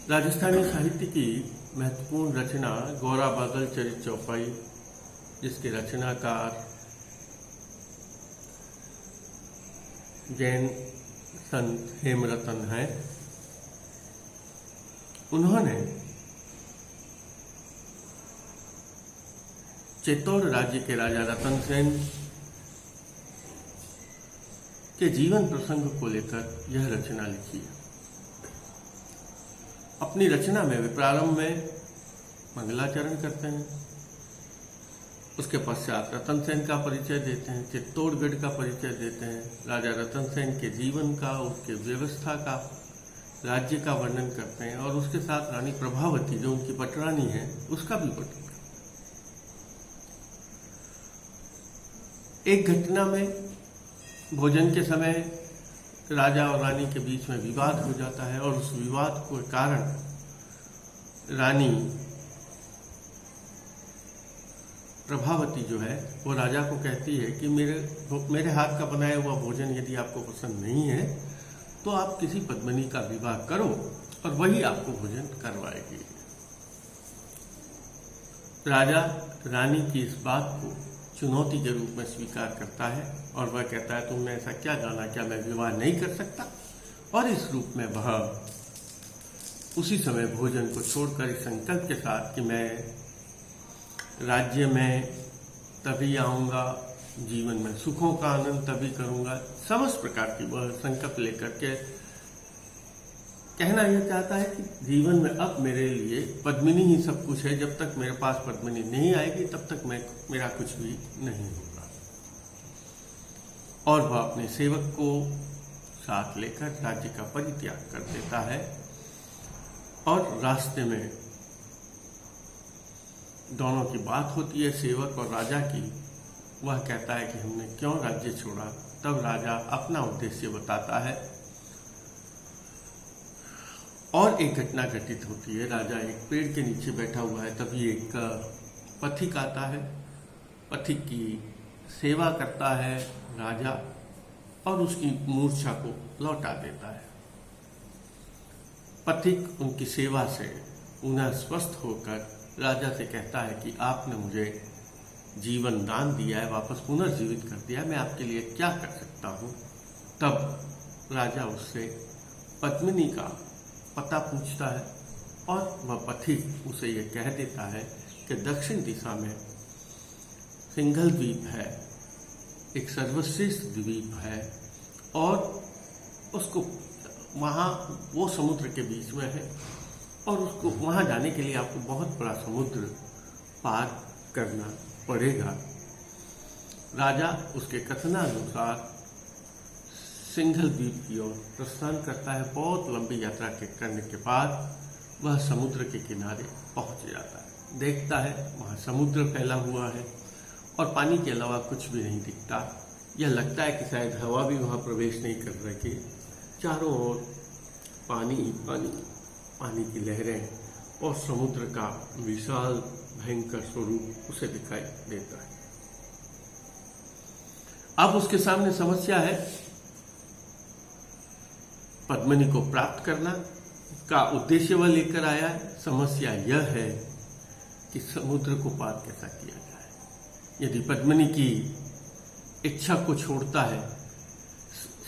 राजस्थानी साहित्य की महत्वपूर्ण रचना गौरा बादल चरित चौपाई, जिसके रचनाकार जैन संत हेमरतन हैं। उन्होंने चित्तौड़ राज्य के राजा रतन सेन के जीवन प्रसंग को लेकर यह रचना लिखी है। अपनी रचना में वे प्रारंभ में मंगलाचरण करते हैं, उसके पश्चात रतन सेन का परिचय देते हैं, चित्तौड़गढ़ का परिचय देते हैं, राजा रतन सेन के जीवन का, उसके व्यवस्था का, राज्य का वर्णन करते हैं और उसके साथ रानी प्रभावती जो उनकी पटरानी है उसका भी वर्णन। एक घटना में भोजन के समय राजा और रानी के बीच में विवाद हो जाता है और उस विवाद के कारण रानी प्रभावती जो है वो राजा को कहती है कि मेरे हाथ का बनाया हुआ भोजन यदि आपको पसंद नहीं है तो आप किसी पद्मिनी का विवाह करो और वही आपको भोजन करवाएगी। राजा रानी की इस बात को चुनौती के रूप में स्वीकार करता है और वह कहता है तुमने ऐसा क्या जाना, क्या मैं विवाह नहीं कर सकता? और इस रूप में वह उसी समय भोजन को छोड़कर इस संकल्प के साथ कि मैं राज्य में तभी आऊँगा, जीवन में सुखों का आनंद तभी करूँगा, समस्त प्रकार की वह संकल्प लेकर के कहना यह चाहता है कि जीवन में अब मेरे लिए पद्मिनी ही सब कुछ है, जब तक मेरे पास पद्मिनी नहीं आएगी तब तक मेरा कुछ भी नहीं होगा। और वह अपने सेवक को साथ लेकर राज्य का परित्याग कर देता है और रास्ते में दोनों की बात होती है, सेवक और राजा की। वह कहता है कि हमने क्यों राज्य छोड़ा। तब राजा अपना उद्देश्य बताता है और एक घटना घटित होती है। राजा एक पेड़ के नीचे बैठा हुआ है, तभी एक पथिक आता है। पथिक की सेवा करता है राजा और उसकी मूर्छा को लौटा देता है। पथिक उनकी सेवा से उन्हें स्वस्थ होकर राजा से कहता है कि आपने मुझे जीवन दान दिया है, वापस पुनर्जीवित कर दिया है, मैं आपके लिए क्या कर सकता हूँ। तब राजा उससे पद्मिनी का पता पूछता है और वह पथिक उसे यह कह देता है कि दक्षिण दिशा में सिंघल द्वीप है, एक सर्वश्रेष्ठ द्वीप है और उसको वहाँ वो समुद्र के बीच में है और उसको वहाँ जाने के लिए आपको बहुत बड़ा समुद्र पार करना पड़ेगा। राजा उसके कथनानुसार सिंघल द्वीप की ओर प्रस्थान करता है। बहुत लंबी यात्रा के करने के बाद वह समुद्र के किनारे पहुंच जाता है। देखता है वहाँ समुद्र फैला हुआ है और पानी के अलावा कुछ भी नहीं दिखता। यह लगता है कि शायद हवा भी वहाँ प्रवेश नहीं कर रही। चारों ओर पानी पानी पानी की लहरें और समुद्र का विशाल भयंकर स्वरूप उसे दिखाई देता है। अब उसके सामने समस्या है पद्मिनी को प्राप्त करना का उद्देश्य वह लेकर आया है। समस्या यह है कि समुद्र को पार कैसा किया जाए। यदि पद्मिनी की इच्छा को छोड़ता है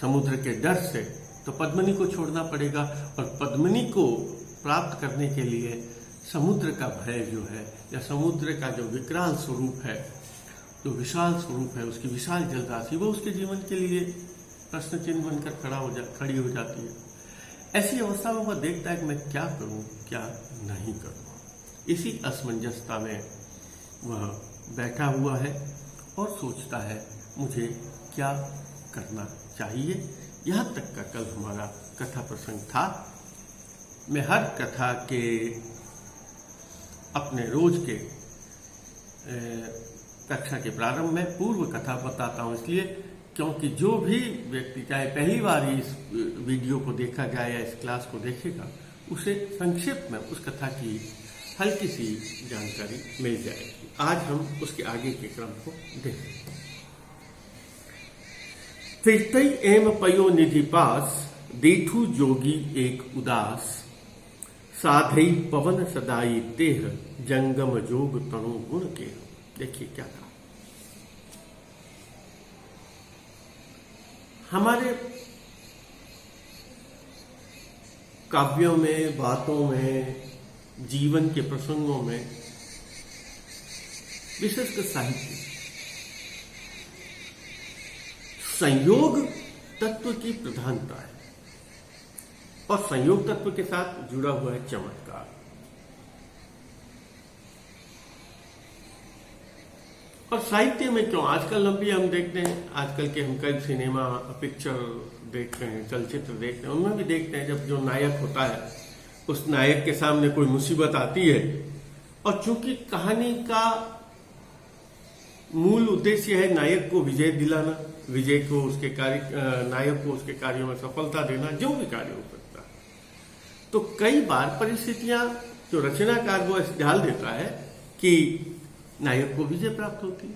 समुद्र के डर से तो पद्मिनी को छोड़ना पड़ेगा और पद्मिनी को प्राप्त करने के लिए समुद्र का भय जो है या समुद्र का जो विकराल स्वरूप है, जो विशाल स्वरूप है, उसकी विशाल जलराशि, वो उसके जीवन के लिए प्रश्न चिन्ह बनकर खड़ी हो जाती है। ऐसी अवस्था में वह देखता है कि मैं क्या करूं, क्या नहीं करूं। इसी असमंजसता में वह बैठा हुआ है और सोचता है मुझे क्या करना चाहिए। यहाँ तक का कल हमारा कथा प्रसंग था। मैं हर कथा के अपने रोज के कक्षा के प्रारंभ में पूर्व कथा बताता हूँ, इसलिए क्योंकि जो भी व्यक्ति चाहे पहली बार ही इस वीडियो को देखा जाए या इस क्लास को देखेगा उसे संक्षेप में उस कथा की हल्की सी जानकारी मिल जाएगी। आज हम उसके आगे के क्रम को देखेंगे। फिरतई एम पयो निधि पास, देखू जोगी एक उदास, साधई पवन सदाई तेह जंगम जोग तणु गुण के। देखिए क्या कहा, हमारे काव्यों में, बातों में, जीवन के प्रसंगों में, विशेषकर साहित्य, संयोग तत्व की प्रधानता है और संयोग तत्व के साथ जुड़ा हुआ है चमत्कार। और साहित्य में क्यों, आजकल हम देखते हैं, आजकल के हम कई सिनेमा पिक्चर देखते हैं, चलचित्र देखते हैं, उनमें भी देखते हैं जब जो नायक होता है उस नायक के सामने कोई मुसीबत आती है और चूंकि कहानी का मूल उद्देश्य है नायक को विजय दिलाना, विजय को उसके कार्य, नायक को उसके कार्यों में सफलता देना, जो भी कार्य हो सकता है, तो कई बार परिस्थितियां जो रचनाकार वो डाल देता है कि नायक को विजय प्राप्त होती,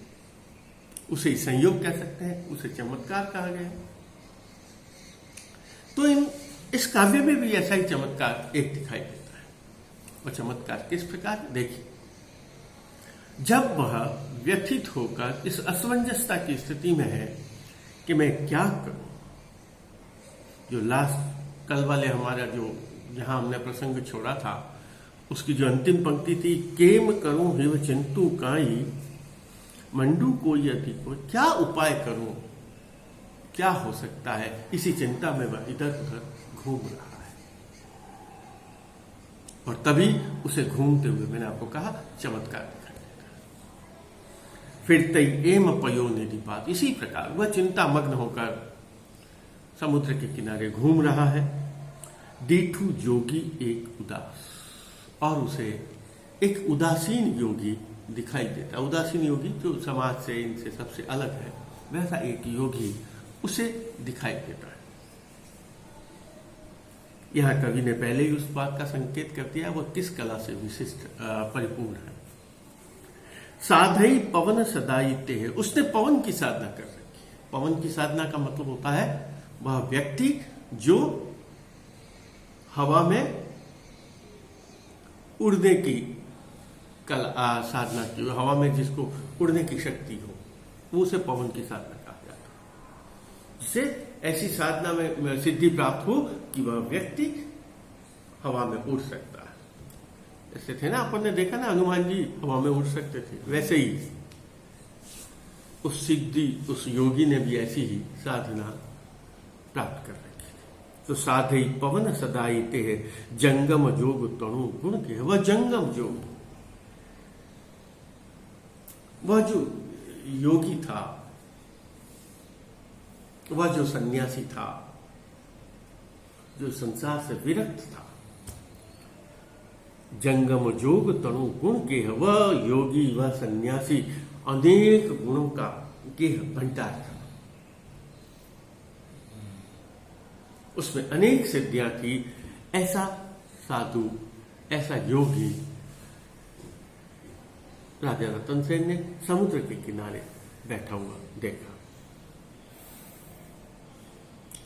उसे संयोग कह सकते हैं, उसे चमत्कार कहा गया है। तो इस काव्य में भी ऐसा ही चमत्कार एक दिखाई देता है। और चमत्कार किस प्रकार, देखिए, जब वह व्यथित होकर इस असमंजसता की स्थिति में है कि मैं क्या करूं, जो लास्ट कल वाले हमारा जो जहां हमने प्रसंग छोड़ा था उसकी जो अंतिम पंक्ति थी, केम करूं हिव चिंतु काई मंडू कोई अति को, क्या उपाय करूं, क्या हो सकता है, इसी चिंता में वह इधर उधर घूम रहा है। और तभी उसे घूमते हुए मैंने आपको कहा चमत्कार दिखाई देता है। फिर तई एम पयो निधिपात, इसी प्रकार वह चिंता मग्न होकर समुद्र के किनारे घूम रहा है। दीठू जोगी एक उदास, और उसे एक उदासीन योगी दिखाई देता है। उदासीन योगी जो समाज से, इनसे सबसे अलग है, वैसा एक योगी उसे दिखाई देता है। यहां कवि ने पहले ही उस बात का संकेत कर दिया वह किस कला से विशिष्ट परिपूर्ण है। साधई पवन सदाई तेह, उसने पवन की साधना कर रखी है। पवन की साधना का मतलब होता है वह व्यक्ति जो हवा में उड़ने की साधना की, हवा में जिसको उड़ने की शक्ति हो, वो उसे पवन की साधना कहा जाता है। जिससे ऐसी साधना में सिद्धि प्राप्त हो कि वह व्यक्ति हवा में उड़ सकता है। ऐसे थे ना, अपन ने देखा ना, हनुमान जी हवा में उड़ सकते थे, वैसे ही उस सिद्धि, उस योगी ने भी ऐसी ही साधना प्राप्त कर रखी थी। तो साधई पवन सदाई तेह जंगम जोग तणु गुण के, वह जंगम जोग, वह जो योगी था, वह जो सन्यासी था, जो संसार से विरक्त था, जंगम जोग तणु गुण के, वह योगी, वह सन्यासी अनेक गुणों का गेह भंडार था। उसमें अनेक सिद्धियां थी। ऐसा साधु, ऐसा योगी राजा रतन सेन ने समुद्र के किनारे बैठा हुआ देखा।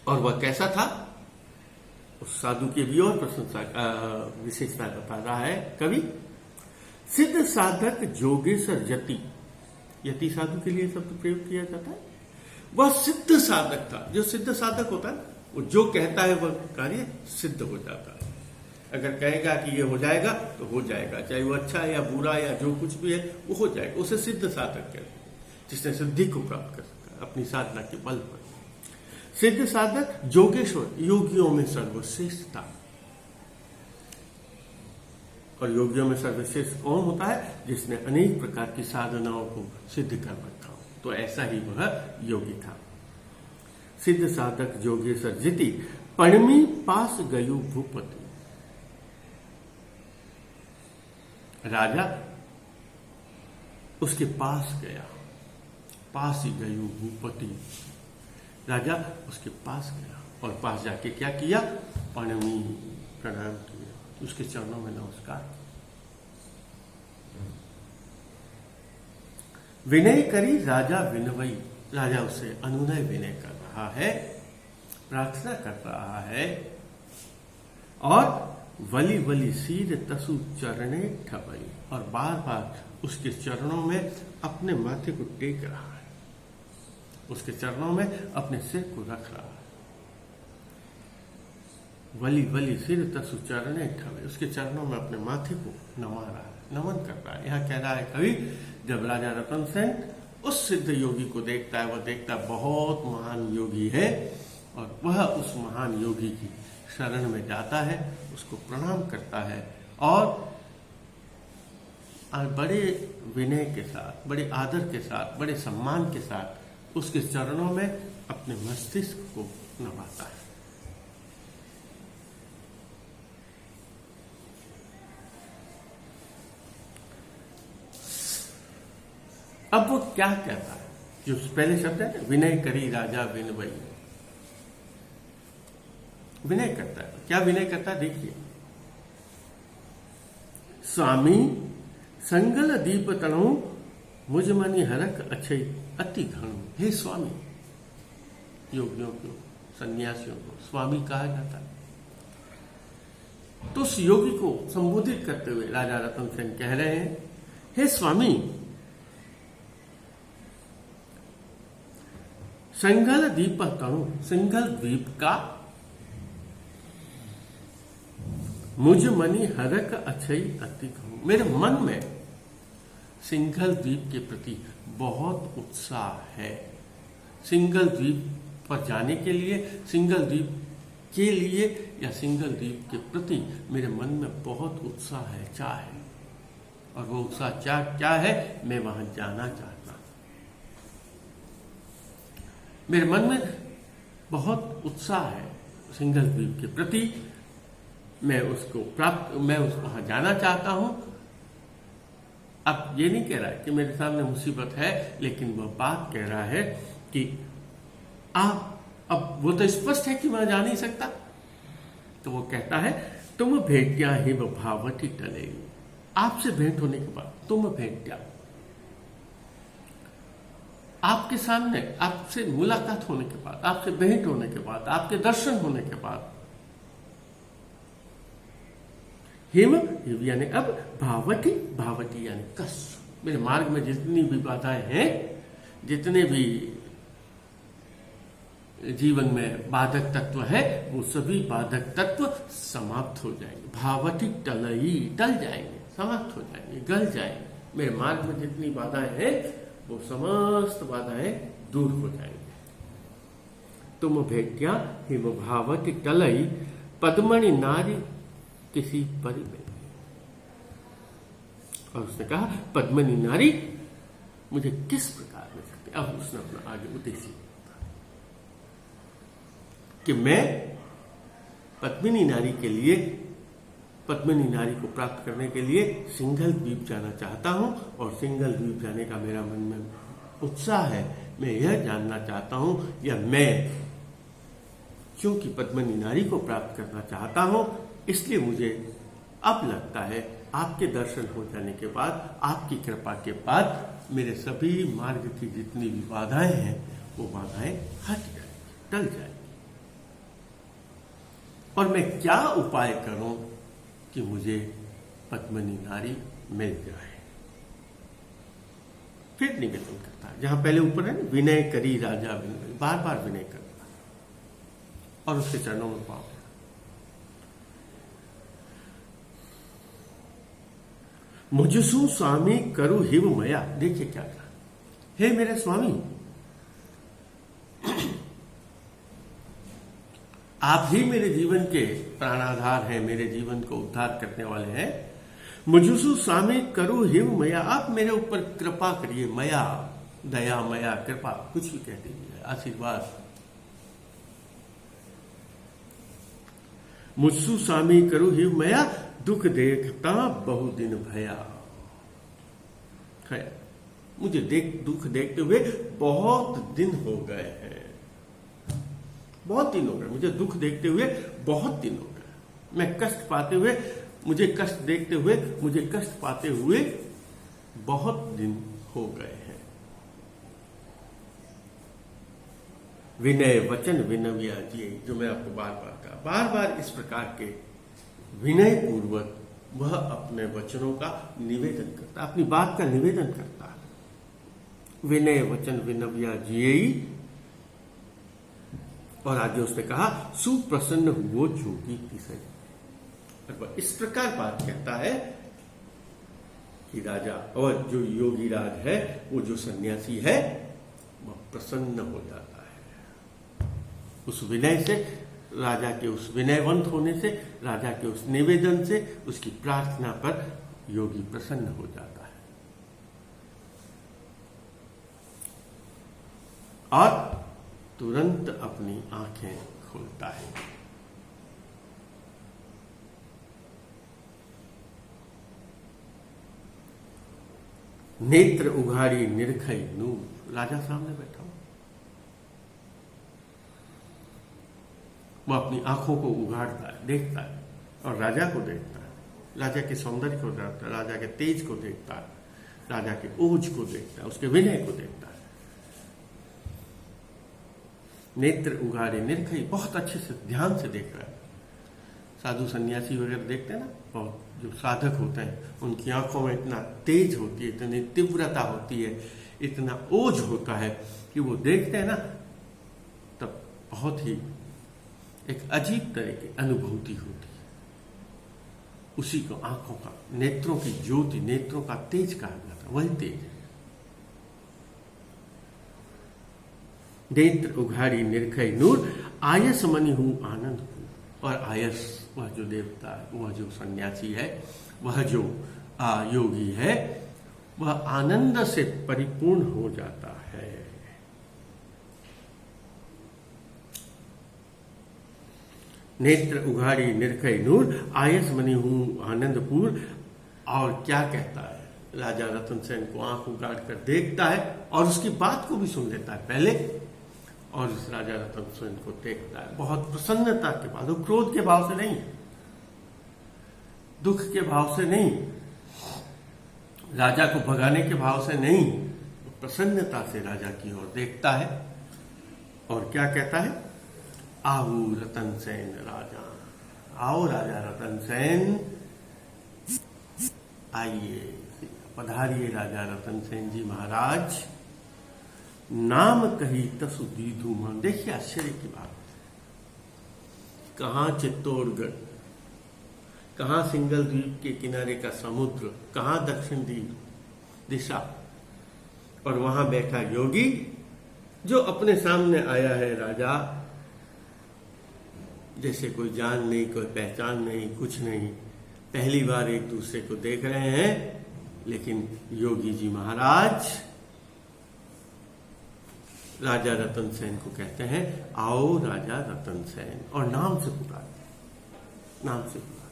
और वह कैसा था, उस साधु की भी और प्रशंसा विशेषता बता रहा है कवि। सिद्ध साधक जोगेश्वर यति, यति साधु के लिए शब्द प्रयोग किया जाता है। वह सिद्ध साधक था। जो सिद्ध साधक होता है वो जो कहता है वह कार्य सिद्ध हो जाता है। अगर कहेगा कि ये हो जाएगा तो हो जाएगा, चाहे वो अच्छा है या बुरा या जो कुछ भी है वो हो जाएगा। उसे सिद्ध साधक कहते हैं, जिसने सिद्धि को प्राप्त कर सका अपनी साधना के बल पर। सिद्ध साधक जोगेश्वर, योगियों में सर्वश्रेष्ठ था। और योगियों में सर्वश्रेष्ठ कौन होता है? जिसने अनेक प्रकार की साधनाओं को सिद्ध कर रखा हो। तो ऐसा ही वह योगी था। सिद्ध साधक जोगेश्वर जिति पणमी पास गयु भूपति। राजा उसके पास गया, पास ही गयु भूपति, राजा उसके पास गया और पास जाके क्या किया? पणमी, प्रणाम किया, उसके चरणों में नमस्कार। विनय करी राजा विनवई, राजा उससे अनुनय विनय कर रहा है, प्रार्थना कर रहा है और वली वली सीर तसु चरणे ठबई, और बार बार उसके चरणों में अपने माथे को टेक रहा है, उसके चरणों में अपने सिर को रख रहा है। वली वली सिर तसु चरणे ठबई, उसके चरणों में अपने माथे को नमा रहा है, नमन कर रहा है। यहाँ कह रहा है कवि, जब राजा रतन सेन उस सिद्ध योगी को देखता है, वह देखता है बहुत महान योगी है, और वह उस महान योगी की शरण में जाता है, उसको प्रणाम करता है, और बड़े विनय के साथ, बड़े आदर के साथ, बड़े सम्मान के साथ उसके चरणों में अपने मस्तिष्क को नवाता है। अब वो क्या कहता है, जो पहले शब्द है विनय करी राजा विनवई, विनय करता है। क्या विनय करता है, देखिए, स्वामी संगल दीप तणु मुझ मनि हरक अच्छे अति घणु। हे स्वामी, योगियों को, सन्यासियों को स्वामी कहा जाता है। तो उस योगी को संबोधित करते हुए राजा रतन सेन कह रहे हैं, हे स्वामी, सिंघल द्वीप तणु, सिंघल द्वीप का मुझ मनी हरक अच्छई अति घणु, मेरे मन में सिंघल द्वीप के प्रति बहुत उत्साह है। सिंघल द्वीप पर जाने के लिए, सिंघल द्वीप के लिए या सिंघल द्वीप के प्रति मेरे मन में बहुत उत्साह है, चाह है। और वो उत्साह क्या है, मैं वहां जाना चाहता हूं। मेरे मन में बहुत उत्साह है सिंघल द्वीप के प्रति, मैं वहां जाना चाहता हूं। अब ये नहीं कह रहा है कि मेरे सामने मुसीबत है, लेकिन वह बात कह रहा है कि अब वो तो स्पष्ट है कि मैं जा नहीं सकता। तो वो कहता है, तुम भेंट्या ही भावटी टले, आपसे भेंट होने के बाद, तुम भेंट्या, आपके सामने, आपसे मुलाकात होने के बाद, आपसे भेंट होने के बाद, आपके दर्शन होने के बाद, हिम यानी अब भावटी, भावटी यानी कष्ट, मेरे मार्ग में जितनी भी बाधाएं हैं, जितने भी जीवन में बाधक तत्व है, वो सभी बाधक तत्व समाप्त हो जाएंगे। भावटी टलई, टल जाएंगे, समाप्त हो जाएंगे, गल जाएंगे। मेरे मार्ग में जितनी बाधाएं हैं, वो समस्त बाधाएं दूर हो जाएंगे। तुम भेट्या हिम भावटी टलई, पद्मणि नारी किसी परि में। और उसने कहा, पद्मनी नारी मुझे किस प्रकार मिल सकती। अब उसने अपना आगे उद्देश्य कि मैं पद्मिनी नारी के लिए, पद्मिनी नारी को प्राप्त करने के लिए सिंघल द्वीप जाना चाहता हूं, और सिंघल द्वीप जाने का मेरा मन में उत्साह है। मैं यह जानना चाहता हूं, या मैं क्योंकि पद्मिनी नारी को प्राप्त करना चाहता हूं, इसलिए मुझे अब लगता है आपके दर्शन हो जाने के बाद, आपकी कृपा के बाद मेरे सभी मार्ग की जितनी भी बाधाएं हैं, वो बाधाएं हट जाएंगी, टल जाएंगी। और मैं क्या उपाय करूं कि मुझे पद्मिनी नारी मिल जाए। फिर निवेदन करता है, जहां पहले ऊपर है विनय करी राजा विनय, बार बार विनय करता और उसके चरणों में पाओ। मुझसु स्वामी करु हिव मया, देखिए क्या कहा, हे मेरे स्वामी, आप ही मेरे जीवन के प्राणाधार हैं, मेरे जीवन को उद्धार करने वाले हैं। मुझसु स्वामी करु हिव मया, आप मेरे ऊपर कृपा करिए। मया, दया, मया, कृपा, कुछ भी कह दीजिए, आशीर्वाद। मुझसु स्वामी करु हिव मया, दुख देखता बहु दिन भया। मुझे दुख देखते हुए बहुत दिन हो गए हैं, बहुत दिन हो गए, मुझे दुख देखते हुए बहुत दिन हो गए। मैं कष्ट पाते हुए, मुझे कष्ट देखते हुए, मुझे कष्ट पाते हुए बहुत दिन हो गए हैं। विनय वचन विनव्या जी, जो मैं आपको बार बार कहा, बार बार इस प्रकार के विनय पूर्वक वह अपने वचनों का निवेदन करता, अपनी बात का निवेदन करता है। विनय वचन विनव्या जियेई, और आगे उसने कहा सुप्रसन्न हुओ जोगी तिसै। और इस प्रकार बात कहता है कि राजा और जो योगी राज है, वो जो सन्यासी है, वह प्रसन्न हो जाता है उस विनय से, राजा के उस विनयवंत होने से, राजा के उस निवेदन से, उसकी प्रार्थना पर योगी प्रसन्न हो जाता है और तुरंत अपनी आंखें खोलता है। नेत्र उघाड़ी निरखई नूर, राजा सामने बैठा हूं, वो अपनी आंखों को उघाड़ता है, देखता है और राजा को देखता है, राजा के सौंदर्य को देखता है, राजा के तेज को देखता है, राजा के ओज को देखता है, उसके विनय को देखता है। नेत्र उघाड़े निरखई, बहुत अच्छे से ध्यान से देख रहा है। साधु सन्यासी वगैरह देखते हैं ना, बहुत जो साधक होते हैं, उनकी आंखों में इतना तेज होती है, इतनी तीव्रता होती है, इतना ओज होता है कि वो देखते हैं ना, तब बहुत ही एक अजीब तरह की अनुभूति होती है। उसी को आंखों का, नेत्रों की ज्योति, नेत्रों का तेज कहा जाता है, वही तेज है। नेत्र उघाड़ी निरखई नूर, आयस मनि हूं आनंद हूं। और आयस, वह जो देवता है, वह जो सन्यासी है, वह जो योगी है, वह आनंद से परिपूर्ण हो जाता है। नेत्र उघाड़ी निरखई नूर, आयस मनि हूं आनंदपुर। और क्या कहता है, राजा रतन सेन को आंख उगाड़ कर देखता है और उसकी बात को भी सुन लेता है पहले, और इस राजा रतन सेन को देखता है बहुत प्रसन्नता के बाद, वो क्रोध के भाव से नहीं, दुख के भाव से नहीं, राजा को भगाने के भाव से नहीं, प्रसन्नता से राजा की ओर देखता है और क्या कहता है, आओ रतन सेन राजा, आओ राजा रतन सेन, आइए, पधारिए राजा रतन सेन जी महाराज। नाम कही तसु दीधु मन। देखिए आश्चर्य की बात, कहां चित्तौड़गढ़, कहां सिंगल द्वीप के किनारे का समुद्र, कहां दक्षिण दिशा, और वहां बैठा योगी जो अपने सामने आया है राजा, जैसे कोई जान नहीं, कोई पहचान नहीं, कुछ नहीं, पहली बार एक दूसरे को देख रहे हैं, लेकिन योगी जी महाराज राजा रतन सेन को कहते हैं, आओ राजा रतन सेन, और नाम से पुकार, नाम से पुकार,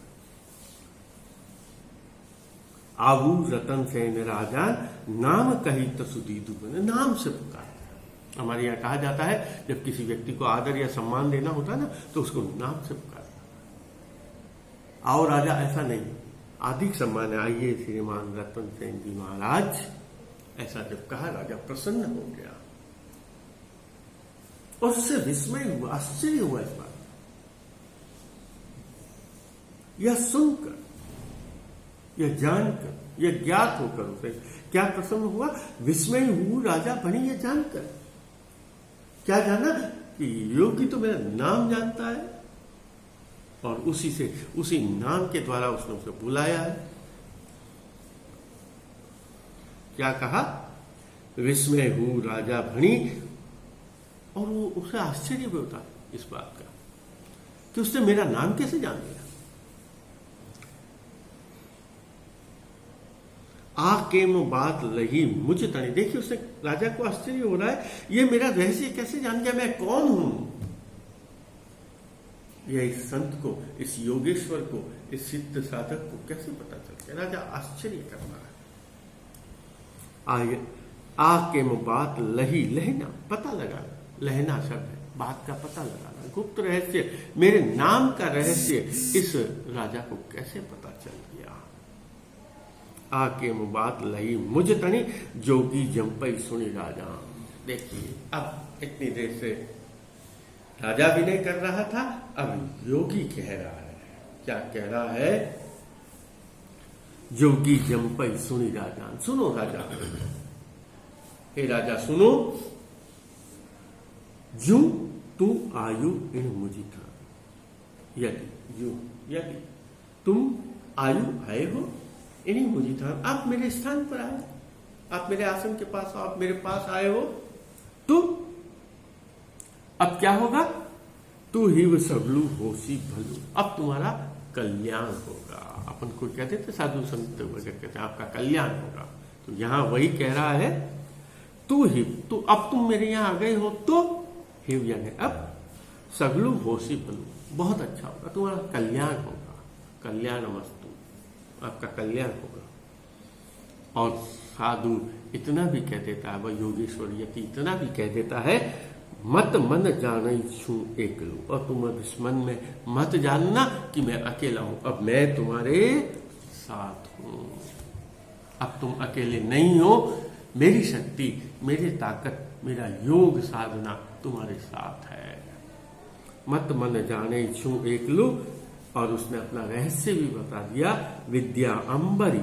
आओ रतन सेन राजा, नाम कही तसु दीधु मन, नाम से पुकार। हमारे यहाँ कहा जाता है, जब किसी व्यक्ति को आदर या सम्मान देना होता है ना, तो उसको नाम से पुकार। आओ राजा ऐसा नहीं, अधिक सम्मान है, आइए श्रीमान रतन सेन जी महाराज, ऐसा जब कहा, राजा प्रसन्न हो गया और उससे विस्मय हुआ, आश्चर्य हुआ इस बात, यह सुनकर, यह जानकर, यह ज्ञात होकर उसे क्या प्रसन्न हुआ, विस्मय हुआ राजा बनी, यह जानकर। क्या जाना कि योगी तो मेरा नाम जानता है और उसी नाम के द्वारा उसने उसे बुलाया है। क्या कहा, विस्मय हूं राजा भणी, और वो उसे आश्चर्य भी होता इस बात का कि उसने मेरा नाम कैसे जान लिया। आकेम बात लही मुझ तणी, देखिए उसने, राजा को आश्चर्य हो रहा है, ये मेरा रहस्य कैसे जान गया, मैं कौन हूं। यह इस संत को, इस योगेश्वर को, इस सिद्ध साधक को कैसे पता चल गया, राजा आश्चर्य कर रहा है। आकेम बात लही, लहना पता लगा, लहना शब्द है, बात का पता लगाना, गुप्त रहस्य, मेरे नाम का रहस्य इस राजा को कैसे पता चल गया। आके बात लई मुझ तनी, जोगी जंपई सुनी राजा। देखिए अब इतनी देर से राजा विनय कर रहा था, अब योगी कह रहा है, क्या कह रहा है? जोगी जंपई सुनी राजान। सुनो राजा, हे राजा सुनो, जू तू आयु इन मुझी था, यदि तुम आयु आए हो इन्हीं मुझी था, आप मेरे स्थान पर आए, आप मेरे आसन के पास, आप मेरे पास आए हो, तो अब क्या होगा? तू ही वो सबलू होशी भलू, अब तुम्हारा कल्याण होगा। अपन को कहते थे साधु संत वगैरह कहते हैं आपका कल्याण होगा, तो यहां वही कह रहा है, तू ही, तो अब तुम मेरे यहां आ गए हो, तो हिव यानी अब, सगलू होशी भलू, बहुत अच्छा होगा, तुम्हारा कल्याण होगा, कल्याण मस्तु, आपका कल्याण होगा। और साधु इतना भी कह देता है, वह योगेश्वर यति इतना भी कह देता है, मत मन जान छू एकलू, और तुम अब इस मन में मत जानना कि मैं अकेला हूं, अब मैं तुम्हारे साथ हूं, अब तुम अकेले नहीं हो, मेरी शक्ति, मेरी ताकत, मेरा योग साधना तुम्हारे साथ है। मत मन जाने छू एकलू, और उसने अपना रहस्य भी बता दिया, विद्या अंबरी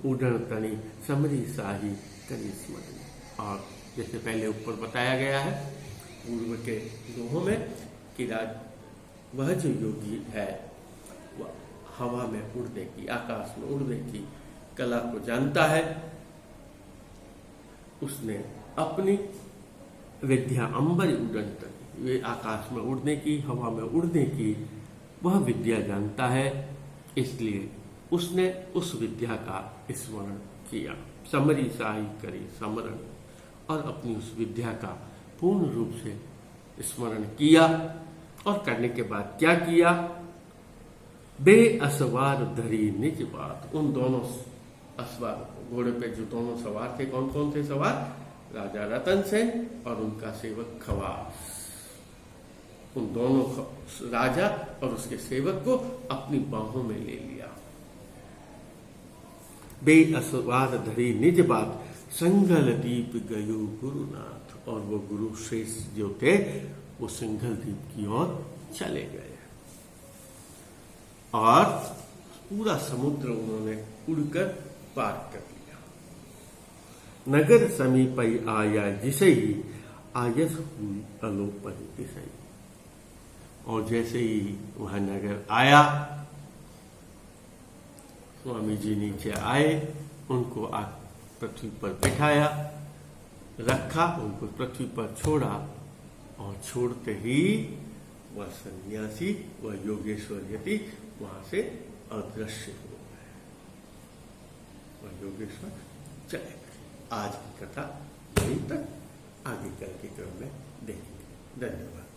उड़न तनी समरी साही करी स्मरण। और जैसे पहले ऊपर बताया गया है पूर्व के दोहों में कि वह जो योगी है वह हवा में उड़ने की, आकाश में उड़ने की कला को जानता है, उसने अपनी विद्या अंबरी उड़न तनी, वे आकाश में उड़ने की, हवा में उड़ने की वह विद्या जानता है, इसलिए उसने उस विद्या का स्मरण किया, समरी साही करी समरण, और अपनी उस विद्या का पूर्ण रूप से स्मरण किया। और करने के बाद क्या किया? बे असवार धरी निज बात, उन दोनों असवार, घोड़े पे जो दोनों सवार थे, कौन कौन थे सवार? राजा रतन सेन और उनका सेवक खवास, उन दोनों राजा और उसके सेवक को अपनी बाहों में ले लिया। बे असवार धरी निज बात, संगल दीप गयो गुरुनाथ, और वो गुरु श्रेष्ठ जो थे वो सिंघल द्वीप की ओर चले गए, और पूरा समुद्र उन्होंने उड़कर पार कर लिया। नगर समीप आया जिसे ही आयस हुई अलोपन तिसई, और जैसे ही वह नगर आया, स्वामी जी नीचे आए, उनको पृथ्वी पर बिठाया, रखा, उनको पृथ्वी पर छोड़ा, और छोड़ते ही वह सन्यासी, वह योगेश्वर यति वहां से अदृश्य हो गए, वह योगेश्वर चले गए। आज की कथा यहीं तक, आगे कल के क्रम में देखेंगे। धन्यवाद।